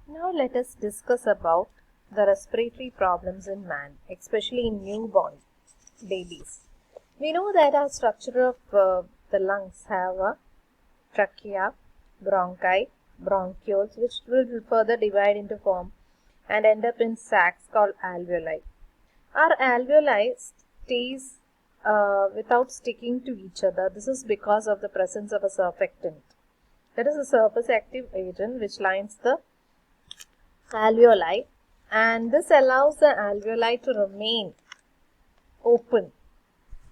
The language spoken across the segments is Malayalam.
Now let us discuss about the respiratory problems in man, especially in newborn babies. We know that our structure of the lungs have a trachea, bronchi, bronchioles, which will further divide into form and end up in sacs called alveoli. Our alveoli stays without sticking to each other. This is because of the presence of a surfactant. That is a surface active agent which lines the alveoli, and this allows the alveoli to remain open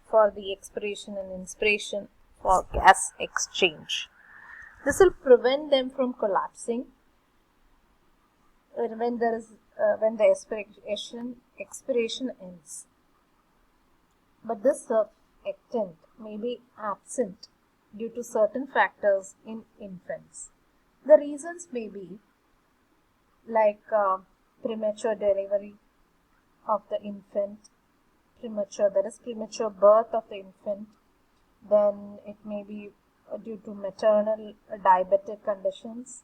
for the expiration and inspiration for gas exchange. This will prevent them from collapsing when the expiration ends. But this surfactant may be absent due to certain factors in infants. The reasons may be like premature delivery of the infant, premature birth of the infant. Then it may be due to maternal diabetic conditions.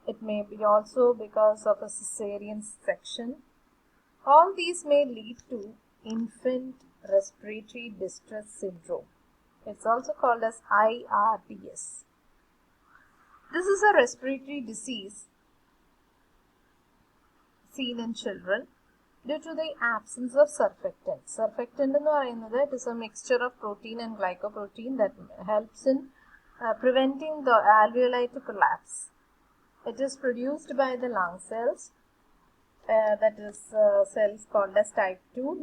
It may be also because of a cesarean section. All these may lead to infant respiratory distress syndrome. It's also called as IRDS. This is a respiratory disease seen in children due to the absence of surfactant. Surfactant എന്ന് പറയുന്നത് it is a mixture of protein and glycoprotein that helps in preventing the alveoli to collapse. It is produced by the lung cells, that is cells called as type 2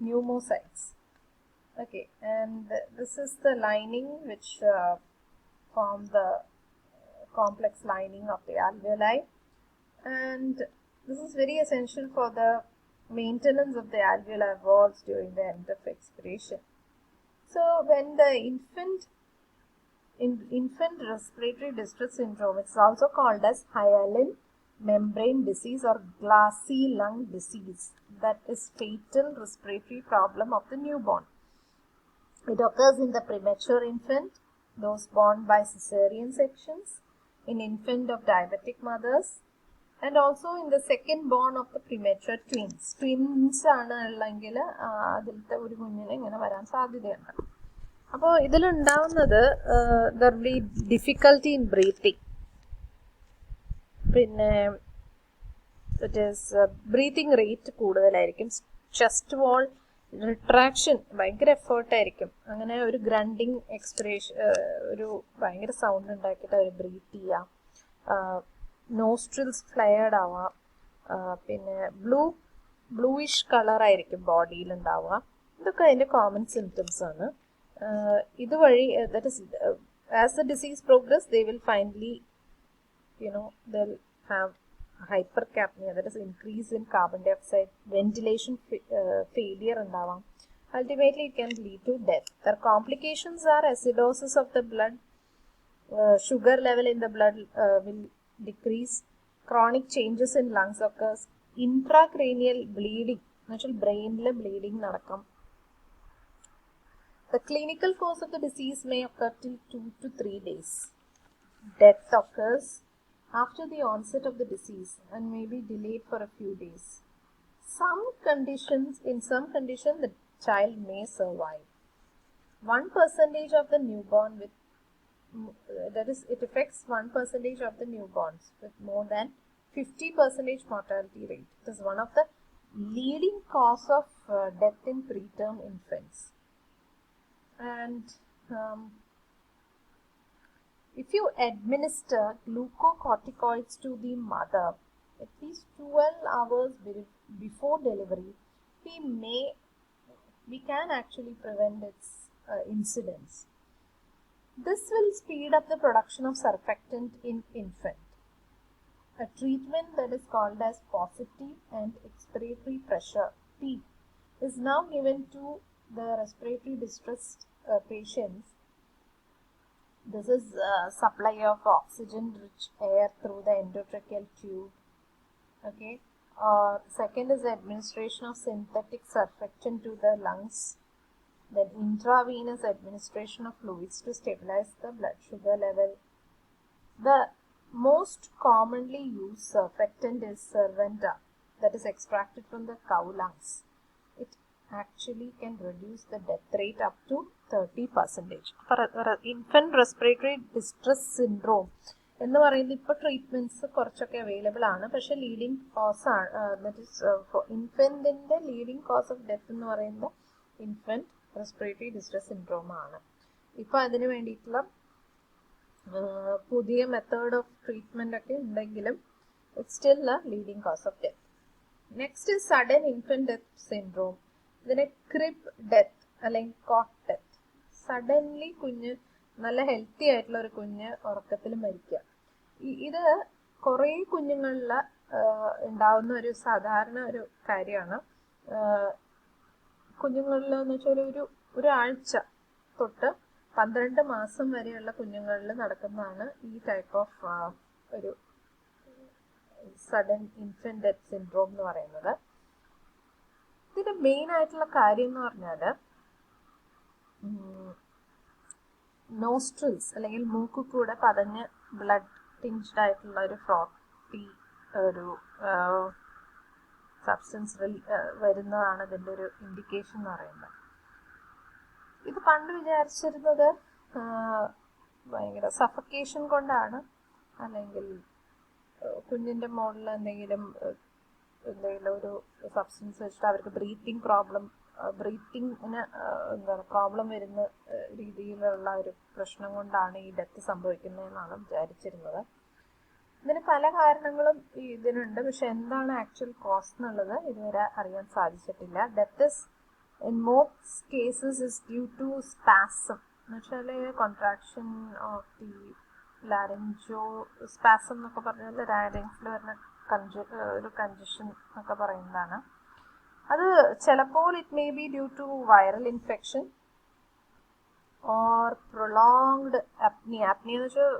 pneumocytes. Okay, and this is the lining which form the complex lining of the alveoli, and this is very essential for the maintenance of the alveolar walls during the end of expiration. So when the infant respiratory distress syndrome, it's also called as hyaline membrane disease or glassy lung disease, that is fatal respiratory problem of the newborn. It occurs in the premature infant, those born by cesarean sections, in infant of diabetic mothers, and also in the second born of the premature twins. Twins ആണ് ഉള്ളെങ്കിൽ അതിലത്തെ ഒരു കുഞ്ഞിന് ഇങ്ങനെ വരാൻ സാധ്യതയുണ്ട്. അപ്പോൾ ഇതിലുണ്ടാവുന്നത് there will be difficulty in breathing. പിന്നെ ഇറ്റ് ഈസ് ബ്രീത്തിങ് റേറ്റ് കൂടുതലായിരിക്കും. ചെസ്റ്റ് വാൾ റിട്രാക്ഷൻ ഭയങ്കര എഫേർട്ടായിരിക്കും. അങ്ങനെ ഒരു ഗ്രണ്ടിങ് എക്സ്പിറേഷൻ, ഒരു ഭയങ്കര സൗണ്ട് ഉണ്ടാക്കിയിട്ട് അവർ ബ്രീത്ത് ചെയ്യാം. നോസ്ട്രിൽസ് ഫ്ലെയർഡ് ആവാം. പിന്നെ ബ്ലൂയിഷ് കളറായിരിക്കും ബോഡിയിൽ ഉണ്ടാവുക. ഇതൊക്കെ അതിൻ്റെ കോമൺ സിംറ്റംസ് ആണ്. ഇതുവഴി that is as the disease progress they will finally they'll have hypercapnia, that is increase in carbon dioxide, ventilation failure ഉണ്ടാവാം. Ultimately it can lead to death. Their complications are acidosis of the blood, sugar level in the blood will decrease, chronic changes in lungs occurs, intracranial bleeding, എന്നുവെച്ചാൽ ബ്രെയിനിൽ ബ്ലീഡിങ് നടക്കാം. The clinical course of the disease may occur till 2 to 3 days. Death occurs after the onset of the disease and may be delayed for a few days. In some conditions, the child may survive. 1% of the newborn it affects 1% of the newborns with more than 50% mortality rate. It is one of the leading cause of death in preterm infants. And if you administer glucocorticoids to the mother at least 12 hours before delivery, we can actually prevent its incidence. This will speed up the production of surfactant in infant. A treatment that is called as positive and expiratory pressure, PEEP, is now given to the respiratory distressed patients. This is supply of oxygen-rich air through the endotracheal tube. Okay. Second is the administration of synthetic surfactant to the lungs. Then intravenous administration of fluids to stabilize the blood sugar level. The most commonly used surfactant is Cerventa, that is extracted from the cow lungs. It actually can reduce the death rate up to 30%. For infant respiratory distress syndrome എന്ന് പറയുന്നത് ഇപ്പോൾ ട്രീറ്റ്മെൻറ്റ്സ് കുറച്ചൊക്കെ അവൈലബിൾ ആണ്. പക്ഷെ ലീഡിങ് കോസ് ആണ്, ദറ്റ് ഇസ് ഇൻഫൻറ്റിൻ്റെ ലീഡിങ് കോസ് ഓഫ് ഡെത്ത് എന്ന് പറയുന്നത് ഇൻഫൻറ്റ് റെസ്പിറേറ്ററി ഡിസ്ട്രസ് സിൻഡ്രോം ആണ്. ഇപ്പോൾ അതിന് വേണ്ടിയിട്ടുള്ള പുതിയ മെത്തേഡ് ഓഫ് ട്രീറ്റ്മെൻ്റ് ഒക്കെ ഉണ്ടെങ്കിലും it's still a leading cause of death. Next is sudden infant death syndrome. ഇതിനെ ക്രിബ് ഡെത്ത് അല്ലെങ്കിൽ കോട്ട് ഡെത്ത്. സഡൻലി കുഞ്ഞ് നല്ല ഹെൽത്തി ആയിട്ടുള്ള ഒരു കുഞ്ഞ് ഉറക്കത്തിൽ മരിക്കുക. ഇത് കുറേ കുഞ്ഞുങ്ങളിൽ ഉണ്ടാവുന്ന ഒരു സാധാരണ ഒരു കാര്യമാണ്. കുഞ്ഞുങ്ങളിൽ എന്ന് വെച്ചാൽ ഒരാഴ്ച തൊട്ട് 12 മാസം വരെയുള്ള കുഞ്ഞുങ്ങളിൽ നടക്കുന്നതാണ് ഈ ടൈപ്പ് ഓഫ് ഒരു സഡൻ ഇൻഫന്റ് ഡെത്ത് സിൻഡ്രോം എന്ന് പറയുന്നത്. ഇതിന്റെ മെയിൻ ആയിട്ടുള്ള കാര്യം എന്ന് പറഞ്ഞാൽ നോസ്ട്രിൽസ് അല്ലെങ്കിൽ മൂക്കിൽ കൂടെ പതഞ്ഞ് ബ്ലഡ് ടിഞ്ച്ഡ് ആയിട്ടുള്ള ഒരു ഫ്രോട്ടി ഒരു സബ്സ്റ്റൻസ് വരുന്നതാണ് ഇതിൻ്റെ ഒരു ഇൻഡിക്കേഷൻ എന്ന് പറയുന്നത്. ഇത് പണ്ട് വിചാരിച്ചിരുന്നത് ഭയങ്കര സഫക്കേഷൻ കൊണ്ടാണ്, അല്ലെങ്കിൽ കുഞ്ഞിൻ്റെ മുകളിൽ എന്തെങ്കിലും ഒരു സബ്സ്റ്റൻസ് വെച്ചിട്ട് അവർക്ക് ബ്രീത്തിങ്ങിന് പ്രോബ്ലം വരുന്ന രീതിയിലുള്ള ഒരു പ്രശ്നം കൊണ്ടാണ് ഈ ഡെത്ത് സംഭവിക്കുന്നതെന്നാണ് വിചാരിച്ചിരുന്നത്. ഇതിന് പല കാരണങ്ങളും ഇതിനുണ്ട്, പക്ഷെ എന്താണ് ആക്ച്വൽ കോസ് എന്നുള്ളത് ഇതുവരെ അറിയാൻ സാധിച്ചിട്ടില്ല. Death is in most cases is due to spasm എന്ന് വെച്ചാൽ contraction of the laryngospasm എന്നൊക്കെ പറഞ്ഞാൽ ലാരിങ്സിൽ വരുന്ന ഒരു കൺജഷൻ എന്നൊക്കെ പറയുന്നതാണ്. അത് ചിലപ്പോൾ it may be due to viral infection or prolonged apnoea. Apnoea എന്ന് വെച്ചാൽ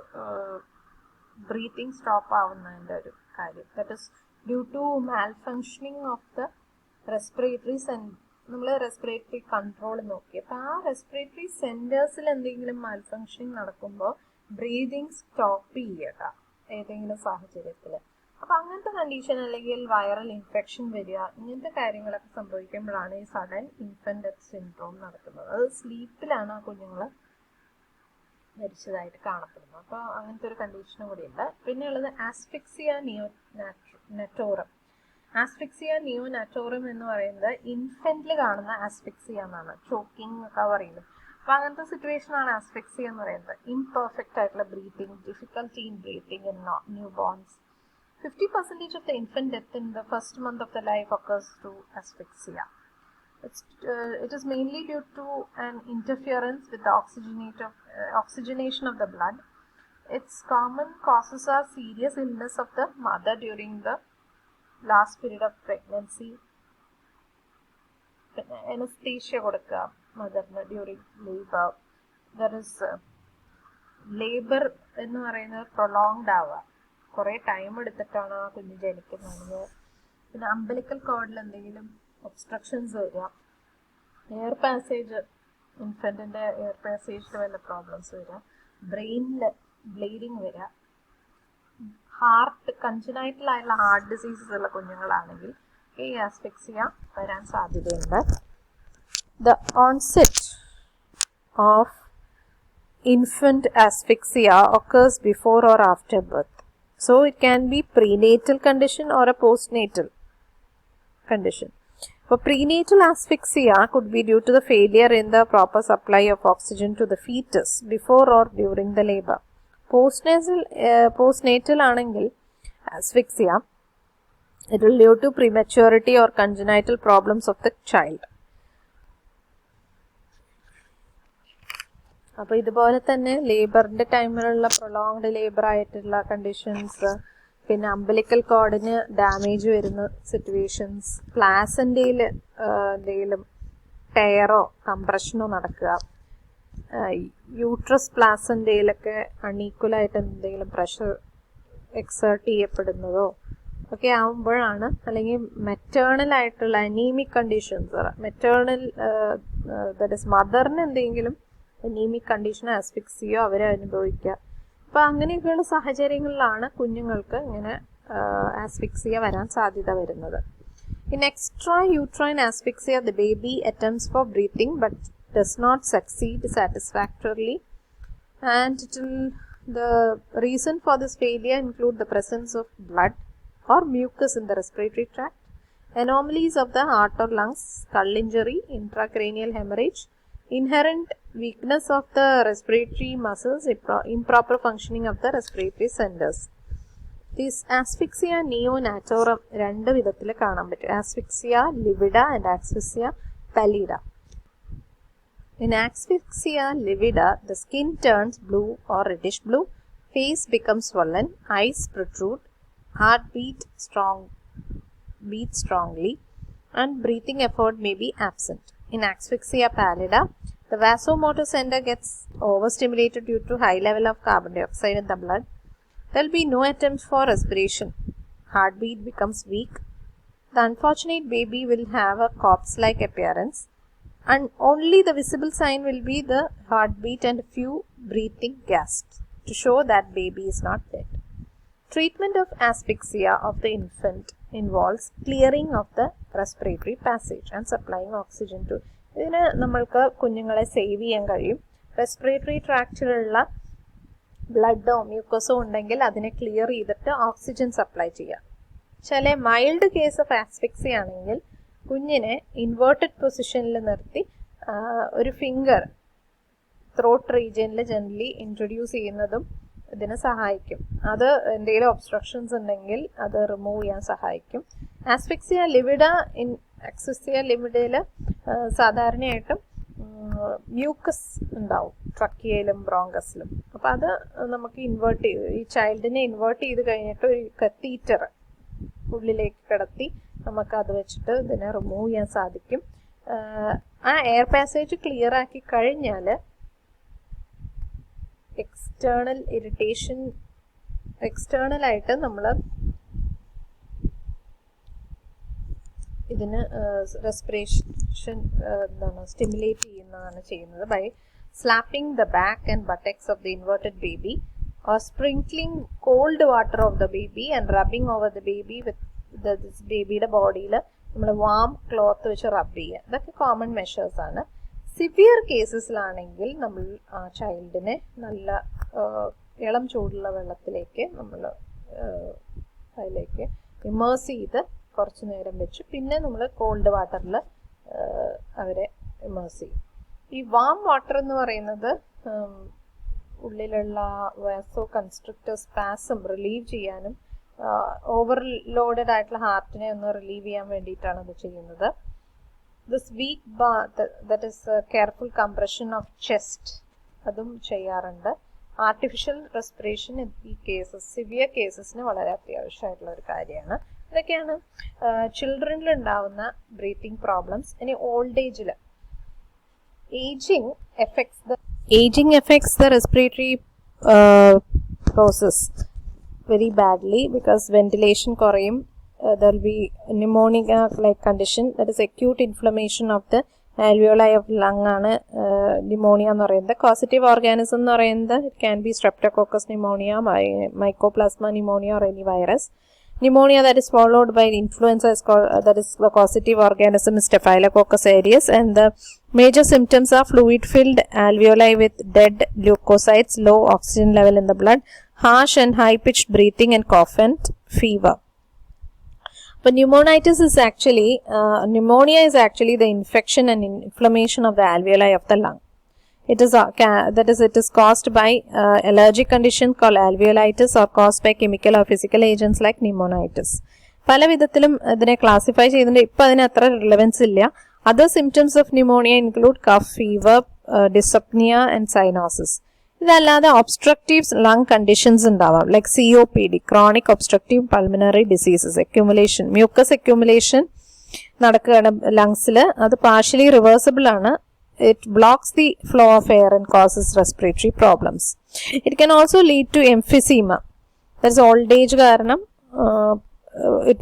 ബ്രീത്തിങ് സ്റ്റോപ്പ് ആവുന്നതിൻ്റെ ഒരു കാര്യം. That is due to malfunctioning of the respiratory നമ്മൾ റെസ്പിറേറ്ററി കൺട്രോൾ നോക്കി. അപ്പോൾ ആ റെസ്പിറേറ്ററി സെൻറ്റേഴ്സിൽ എന്തെങ്കിലും മാൽഫങ്ഷനിങ് നടക്കുമ്പോൾ ബ്രീതിങ് സ്റ്റോപ്പ് ചെയ്യുക ഏതെങ്കിലും സാഹചര്യത്തിൽ. അപ്പം അങ്ങനത്തെ കണ്ടീഷൻ അല്ലെങ്കിൽ വൈറൽ ഇൻഫെക്ഷൻ വരിക, ഇങ്ങനത്തെ കാര്യങ്ങളൊക്കെ സംഭവിക്കുമ്പോഴാണ് ഈ സഡൻ ഇൻഫന്റ് ഡെത്ത് സിൻഡ്രോം നടക്കുന്നത്. അത് സ്ലീപ്പിലാണ് ആ കുഞ്ഞുങ്ങൾ മരിച്ചതായിട്ട് കാണപ്പെടുന്നത്. അപ്പോൾ അങ്ങനത്തെ ഒരു കണ്ടീഷനും കൂടിയുണ്ട്. പിന്നെ ഉള്ളത് ആസ്ഫിക്സിയ നിയോനാറ്റോറം. ആസ്ഫിക്സിയ നിയോനാറ്റോറം എന്ന് പറയുന്നത് ഇൻഫന്റിൽ കാണുന്ന ആസ്ഫിക്സിയ എന്നാണ്, ചോക്കിംഗ് ഒക്കെ പറയുന്നത്. അപ്പോൾ അങ്ങനത്തെ സിറ്റുവേഷനാണ് ആസ്ഫിക്സിയ എന്ന് പറയുന്നത്. ഇംപെർഫെക്റ്റ് ആയിട്ടുള്ള breathing, difficulty in breathing in newborns. 50% of the infant death in the first month of the life occurs through asphyxia. It is mainly due to an interference with the oxygenation of the blood. Its common causes are serious illness of the mother during the last period of pregnancy. Anesthesia കൊടുക്കുക മദറിന് during labour. There is labour എന്ന് പറയുന്നത് പ്രൊലോങ്ഡ് ആവുക, കുറേ ടൈം എടുത്തിട്ടാണ് ആ കുഞ്ഞ് ജനിക്കുന്നത്. പിന്നെ അംബലിക്കൽ കോർഡിൽ എന്തെങ്കിലും ഒബ്സ്ട്രക്ഷൻസ് വരിക, എയർ പാസേജ് ഇൻഫൻറ്റിൻ്റെ എയർ പാസേജിൽ വല്ല പ്രോബ്ലംസ് വരിക, ബ്രെയിനിൽ ബ്ലീഡിങ് വരിക, ഹാർട്ട് കൺജനൈറ്റലായിട്ടുള്ള ഹാർട്ട് ഡിസീസസ് ഉള്ള കുഞ്ഞുങ്ങളാണെങ്കിൽ ഈ ആസ്ഫിക്സിയ വരാൻ സാധ്യതയുണ്ട്. The onset of infant asphyxia occurs before or after birth. So it can be prenatal condition or a postnatal condition. For prenatal asphyxia could be due to the failure in the proper supply of oxygen to the fetus before or during the labor. Postnatal ആണെങ്കിൽ asphyxia, it will due to prematurity or congenital problems of the child. അപ്പോൾ ഇതുപോലെ തന്നെ ലേബറിൻ്റെ ടൈമിലുള്ള പ്രൊലോങ്ഡ് ലേബർ ആയിട്ടുള്ള കണ്ടീഷൻസ്, പിന്നെ അംബലിക്കൽ കോർഡിന് ഡാമേജ് വരുന്ന സിറ്റുവേഷൻസ്, പ്ലാസൻ്റയിൽ എന്തെങ്കിലും ടയറോ കംപ്രഷനോ നടക്കുക, യൂട്രസ് പ്ലാസൻ്റയിലൊക്കെ അൺഈക്വലായിട്ട് എന്തെങ്കിലും പ്രഷർ എക്സേർട്ട് ചെയ്യപ്പെടുന്നതോ ഒക്കെ ആകുമ്പോഴാണ്, അല്ലെങ്കിൽ മെറ്റേണൽ ആയിട്ടുള്ള anaemic conditions, maternal that is മദറിന് എന്തെങ്കിലും അനീമിക് കണ്ടീഷൻ ആസ്ഫിക്സിയോ അവർ അനുഭവിക്കുക. അപ്പോൾ അങ്ങനെയൊക്കെയുള്ള സാഹചര്യങ്ങളിലാണ് കുഞ്ഞുങ്ങൾക്ക് ഇങ്ങനെ ആസ്ഫിക്സിയ വരാൻ സാധ്യത വരുന്നത്. In extrauterine asphyxia, the baby attempts for breathing but does not succeed satisfactorily, and the reason for this failure include the presence of blood or mucus in the respiratory tract, anomalies of the heart or lungs, skull injury, intracranial hemorrhage, inherent weakness of the respiratory muscles, improper functioning of the respiratory centers. This asphyxia neonatorum രണ്ട് വിധത്തിൽ കാണാൻ പറ്റും. Asphyxia livida and asphyxia pallida. In asphyxia livida, the skin turns blue or reddish blue, face becomes swollen, eyes protrude, heart beats strongly, and breathing effort may be absent. In asphyxia pallida, the vasomotor center gets overstimulated due to high level of carbon dioxide in the blood. There will be no attempts for respiration. Heartbeat becomes weak. The unfortunate baby will have a corpse-like appearance, and only the visible sign will be the heartbeat and few breathing gasps to show that baby is not dead. Treatment of asphyxia of the infant involves clearing of the respiratory passage and supplying oxygen to. ഇതിന് നമ്മൾക്ക് കുഞ്ഞുങ്ങളെ സേവ് ചെയ്യാൻ കഴിയും. റെസ്പിറേറ്ററി ട്രാക്റ്റിലുള്ള ബ്ലഡോ മ്യൂക്കസോ ഉണ്ടെങ്കിൽ അതിനെ ക്ലിയർ ചെയ്തിട്ട് ഓക്സിജൻ സപ്ലൈ ചെയ്യാം. ചില മൈൽഡ് കേസ് ഓഫ് ആസ്ഫിക്സി ആണെങ്കിൽ കുഞ്ഞിനെ ഇൻവേർട്ടഡ് പൊസിഷനിൽ നിർത്തി ഒരു ഫിംഗർ ത്രോട്ട് റീജിയനിൽ ജനറലി ഇൻട്രൊഡ്യൂസ് ചെയ്യുന്നതും ഇതിനെ സഹായിക്കും. അത് എന്തെങ്കിലും ഒബ്സ്ട്രക്ഷൻസ് ഉണ്ടെങ്കിൽ അത് റിമൂവ് ചെയ്യാൻ സഹായിക്കും. ആസ്ഫിക്സിയ ലിവിഡയിൽ സാധാരണയായിട്ടും മ്യൂക്കസ് ഉണ്ടാവും ട്രക്കിയയിലും ബ്രോങ്കസിലും. അപ്പോൾ അത് നമുക്ക് ഇൻവേർട്ട് ചെയ്ത് ഈ ചൈൽഡിനെ ഇൻവേർട്ട് ചെയ്ത് കഴിഞ്ഞിട്ട് ഒരു കത്തീറ്റർ ഉള്ളിലേക്ക് കിടത്തി നമുക്ക് അത് വെച്ചിട്ട് ഇതിനെ റിമൂവ് ചെയ്യാൻ സാധിക്കും. ആ എയർ പാസേജ് ക്ലിയർ ആക്കി കഴിഞ്ഞാൽ എക്സ്റ്റേണലായിട്ട് നമ്മൾ ഇതിന് റെസ്പിറേഷൻ സ്റ്റിമുലേറ്റ് ചെയ്യുന്നതാണ് ചെയ്യുന്നത് by slapping the back and buttocks of the inverted baby or sprinkling cold water of the baby and rubbing over the baby with ബേബിയുടെ ബോഡിയിൽ നമ്മൾ വാം ക്ലോത്ത് വെച്ച് റബ്ബ് ചെയ്യുക. ഇതൊക്കെ കോമൺ മെഷേഴ്സ് ആണ്. സിവിയർ കേസസിലാണെങ്കിൽ നമ്മൾ ആ ചൈൽഡിനെ നല്ല ഇളം ചൂടുള്ള വെള്ളത്തിലേക്ക് നമ്മൾ അതിലേക്ക് ഇമേഴ്സ് ചെയ്ത് കുറച്ച് നേരം വെച്ച് പിന്നെ നമ്മൾ കോൾഡ് വാട്ടറിൽ അവരെ ഇമേഴ്സ് ചെയ്യും. ഈ വാം വാട്ടർ എന്ന് പറയുന്നത് ഉള്ളിലുള്ള വാസോ കൺസ്ട്രിക്റ്റർ സ്പാസം റിലീവ് ചെയ്യാനും ഓവർലോഡഡ് ആയിട്ടുള്ള ഹാർട്ടിനെ ഒന്ന് റിലീവ് ചെയ്യാൻ വേണ്ടിയിട്ടാണ് അത് ചെയ്യുന്നത്. This week that is careful compression of chest അതും ചെയ്യാറുണ്ട്. ആർട്ടിഫിഷ്യൽ റെസ്പിറേഷൻ ഈ കേസസ് സിവിയർ കേസസിന് വളരെ അത്യാവശ്യമായിട്ടുള്ള ഒരു കാര്യമാണ്. ഇതൊക്കെയാണ് ചിൽഡ്രനിൽ ഉണ്ടാവുന്ന ബ്രീത്തിങ് പ്രോബ്ലംസ്. ഇനി ഓൾഡ് ഏജിൽ aging affects the respiratory process very badly because ventilation കുറയും. There will be pneumonia like condition, that is acute inflammation of the alveoli of lung ആണ് pneumonia എന്ന് പറയുന്നത്. causative organism എന്ന് പറയുന്നത് it can be streptococcus pneumonia, mycoplasma pneumonia or any virus. Pneumonia that is followed by influenza is called, that is the causative organism is Staphylococcus aureus, and the major symptoms are fluid filled alveoli with dead leukocytes, low oxygen level in the blood, harsh and high pitched breathing and cough and fever. But pneumonitis is actually pneumonia is actually the infection and inflammation of the alveoli of the lung. It is caused by allergic condition called alveolitis or caused by chemical or physical agents like pneumonitis. പല വിധത്തിലും ഇതിനെ ക്ലാസിഫൈ ചെയ്യുന്നുണ്ട്. ഇപ്പം അതിന് അത്ര റിലവൻസ് ഇല്ല. Other symptoms of pneumonia include cough, fever, dyspnea and cyanosis. ഇതല്ലാതെ obstructive lung conditions ഉണ്ടാവാം like COPD, chronic obstructive pulmonary diseases, accumulation, mucus accumulation നടക്കുകയാണ് ലങ്സിൽ. അത് പാർഷ്യലി റിവേഴ്സിബിൾ ആണ്. It blocks the flow of air and causes respiratory problems. It can also lead to emphysema. That is old age കാരണം it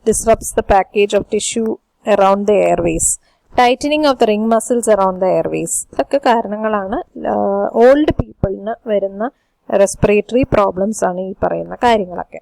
disrupts the package of tissue around the airways. Tightening of the ring muscles around the airways. ഇതൊക്കെ കാരണങ്ങളാണ് ഓൾഡ് പീപ്പിളിന് വരുന്ന റെസ്പിറേറ്ററി പ്രോബ്ലംസ് ആണ് ഈ പറയുന്ന കാര്യങ്ങളൊക്കെ.